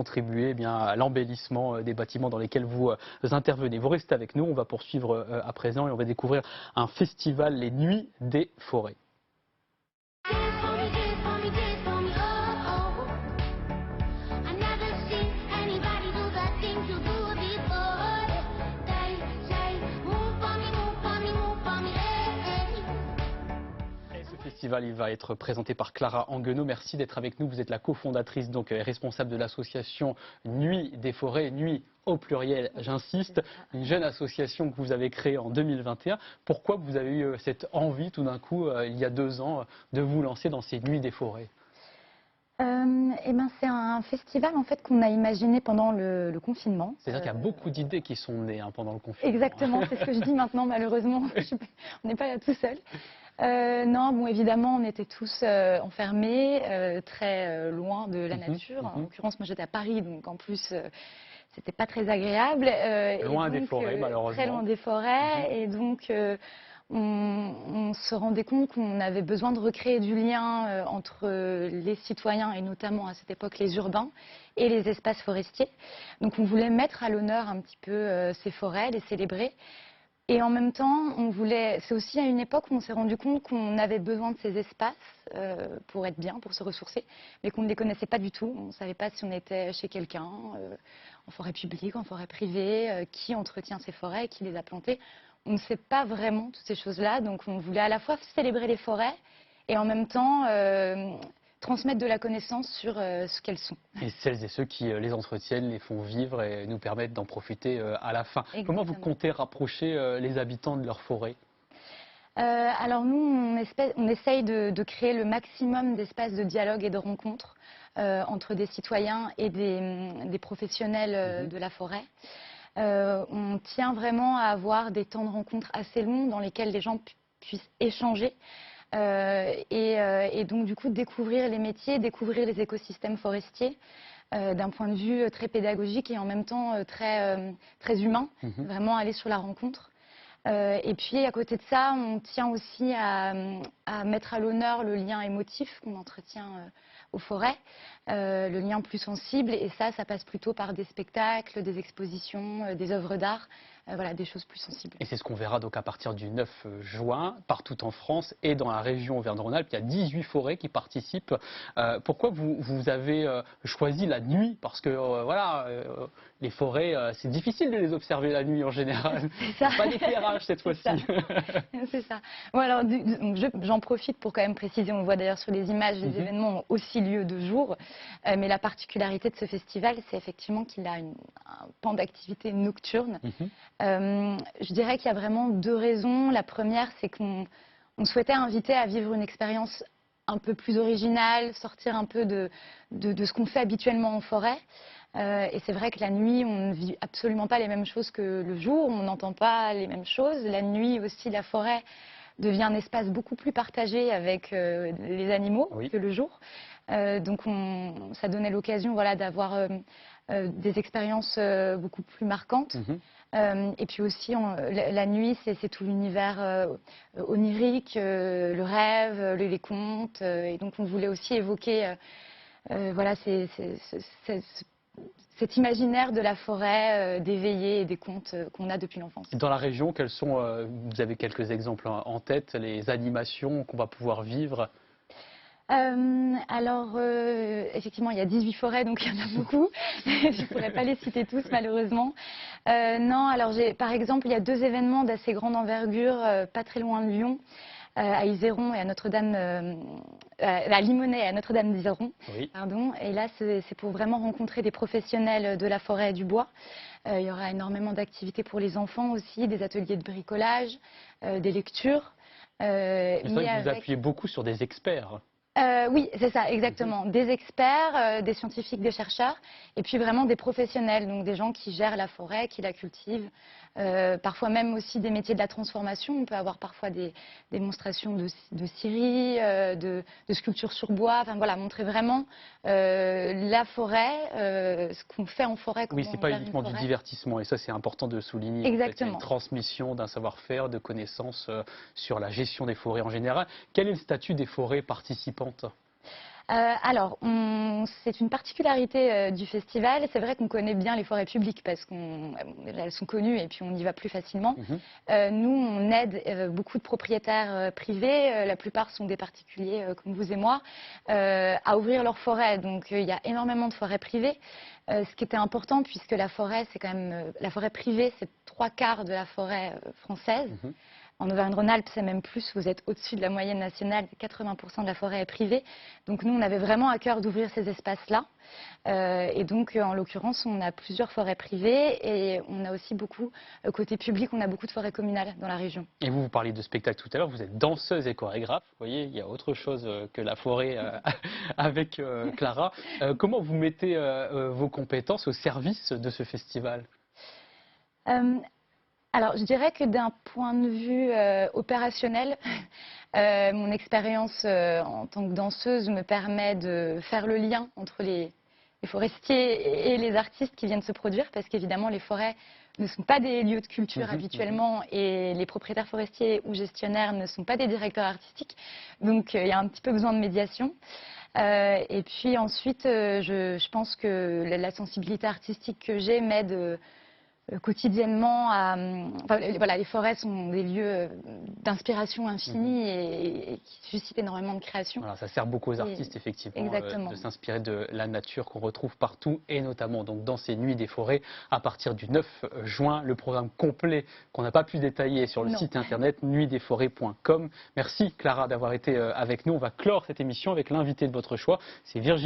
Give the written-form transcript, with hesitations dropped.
contribuer bien à l'embellissement des bâtiments dans lesquels vous intervenez. Vous restez avec nous, on va poursuivre à présent et on va découvrir un festival, les Nuits des Forêts. Le festival il va être présenté par Clara Anguenot. Merci d'être avec nous. Vous êtes la cofondatrice donc responsable de l'association Nuits des Forêts, Nuits au pluriel, j'insiste, une jeune association que vous avez créée en 2021. Pourquoi vous avez eu cette envie tout d'un coup, il y a 2 ans, de vous lancer dans ces Nuits des Forêts? C'est un festival en fait qu'on a imaginé pendant le confinement. C'est-à-dire qu'il y a beaucoup d'idées qui sont nées pendant le confinement. Exactement, c'est ce que je dis maintenant malheureusement. On n'est pas là tout seul. Non, bon évidemment on était tous enfermés, très loin de la nature. En l'occurrence moi j'étais à Paris donc en plus c'était pas très agréable. Loin des forêts malheureusement. Très loin des forêts et donc on se rendait compte qu'on avait besoin de recréer du lien entre les citoyens et notamment à cette époque les urbains et les espaces forestiers. Donc on voulait mettre à l'honneur un petit peu ces forêts, les célébrer. Et en même temps, c'est aussi à une époque où on s'est rendu compte qu'on avait besoin de ces espaces pour être bien, pour se ressourcer, mais qu'on ne les connaissait pas du tout. On ne savait pas si on était chez quelqu'un, en forêt publique, en forêt privée, qui entretient ces forêts, qui les a plantées. On ne sait pas vraiment toutes ces choses-là, donc on voulait à la fois célébrer les forêts et en même temps transmettre de la connaissance sur ce qu'elles sont. Et celles et ceux qui les entretiennent, les font vivre et nous permettent d'en profiter à la fin. Exactement. Comment vous comptez rapprocher les habitants de leur forêt? Alors nous, on essaye de créer le maximum d'espaces de dialogue et de rencontres entre des citoyens et des professionnels de la forêt. On tient vraiment à avoir des temps de rencontre assez longs dans lesquels les gens puissent échanger. Et donc du coup découvrir les métiers, découvrir les écosystèmes forestiers d'un point de vue très pédagogique et en même temps très humain, vraiment aller sur la rencontre. Et puis à côté de ça, on tient aussi à mettre à l'honneur le lien émotif qu'on entretient aux forêts, le lien plus sensible, et ça passe plutôt par des spectacles, des expositions, des œuvres d'art, voilà, des choses plus sensibles. Et c'est ce qu'on verra donc à partir du 9 juin, partout en France et dans la région Auvergne-Rhône-Alpes. Il y a 18 forêts qui participent. Pourquoi vous avez choisi la nuit? Parce que voilà, les forêts, c'est difficile de les observer la nuit en général. Pas d'éclairage cette fois-ci. C'est ça. Bon, alors, j'en profite pour quand même préciser, on le voit d'ailleurs sur les images, les événements ont aussi lieu de jour. Mais la particularité de ce festival, c'est effectivement qu'il a un pan d'activité nocturne. Je dirais qu'il y a vraiment 2 raisons. La première, c'est qu'on souhaitait inviter à vivre une expérience un peu plus originale, sortir un peu de ce qu'on fait habituellement en forêt. Et c'est vrai que la nuit, on ne vit absolument pas les mêmes choses que le jour, on n'entend pas les mêmes choses. La nuit aussi, la forêt devient un espace beaucoup plus partagé avec les animaux que le jour. Donc ça donnait l'occasion voilà, d'avoir des expériences beaucoup plus marquantes. Et puis aussi, la nuit, c'est tout l'univers onirique, le rêve, les contes. Et donc on voulait aussi évoquer voilà, cet imaginaire de la forêt, des veillées et des contes qu'on a depuis l'enfance. Dans la région, quels sont, vous avez quelques exemples en tête, les animations qu'on va pouvoir vivre? Alors, effectivement, il y a 18 forêts, donc il y en a beaucoup. Je ne pourrais pas les citer tous, malheureusement. Non, alors, par exemple, il y a 2 événements d'assez grande envergure, pas très loin de Lyon, à Iséron et à Notre-Dame, à Limonest et à Notre-Dame d'Iséron. Pardon. Et là, c'est pour vraiment rencontrer des professionnels de la forêt et du bois. Il y aura énormément d'activités pour les enfants aussi, des ateliers de bricolage, des lectures. C'est vrai que vous appuyez beaucoup sur des experts. Oui, c'est ça, exactement. Des experts, des scientifiques, des chercheurs, et puis vraiment des professionnels, donc des gens qui gèrent la forêt, qui la cultivent. Parfois même aussi des métiers de la transformation. On peut avoir parfois des démonstrations de scierie, de sculptures sur bois. Enfin voilà, montrer vraiment la forêt, ce qu'on fait en forêt. Oui, c'est pas uniquement du divertissement, et ça c'est important de souligner. Exactement. En fait, une transmission d'un savoir-faire, de connaissances sur la gestion des forêts en général. Quel est le statut des forêts participantes? Alors, c'est une particularité du festival. C'est vrai qu'on connaît bien les forêts publiques parce qu'elles sont connues et puis on y va plus facilement. Nous, on aide beaucoup de propriétaires privés, la plupart sont des particuliers comme vous et moi, à ouvrir leurs forêts. Donc, il y a énormément de forêts privées, ce qui était important puisque la forêt, c'est quand même la forêt privée, c'est 3/4 de la forêt française. En Auvergne-Rhône-Alpes, c'est même plus, vous êtes au-dessus de la moyenne nationale, 80% de la forêt est privée. Donc nous, on avait vraiment à cœur d'ouvrir ces espaces-là. Et donc, en l'occurrence, on a plusieurs forêts privées et on a aussi beaucoup, côté public, on a beaucoup de forêts communales dans la région. Et vous parliez de spectacle tout à l'heure, vous êtes danseuse et chorégraphe. Vous voyez, il y a autre chose que la forêt avec Clara. Comment vous mettez vos compétences au service de ce festival? Alors, je dirais que d'un point de vue opérationnel, mon expérience en tant que danseuse me permet de faire le lien entre les forestiers et les artistes qui viennent se produire, parce qu'évidemment, les forêts ne sont pas des lieux de culture habituellement, et les propriétaires forestiers ou gestionnaires ne sont pas des directeurs artistiques. Donc, il y a un petit peu besoin de médiation. Et puis ensuite, je pense que la sensibilité artistique que j'ai m'aide quotidiennement voilà, les forêts sont des lieux d'inspiration infinie et qui suscitent énormément de création. Voilà, ça sert beaucoup aux artistes, effectivement, de s'inspirer de la nature qu'on retrouve partout, et notamment donc, dans ces nuits des forêts, à partir du 9 juin, le programme complet qu'on n'a pas pu détailler sur le site internet nuitdesforêts.com. Merci Clara d'avoir été avec nous. On va clore cette émission avec l'invité de votre choix, c'est Virginie.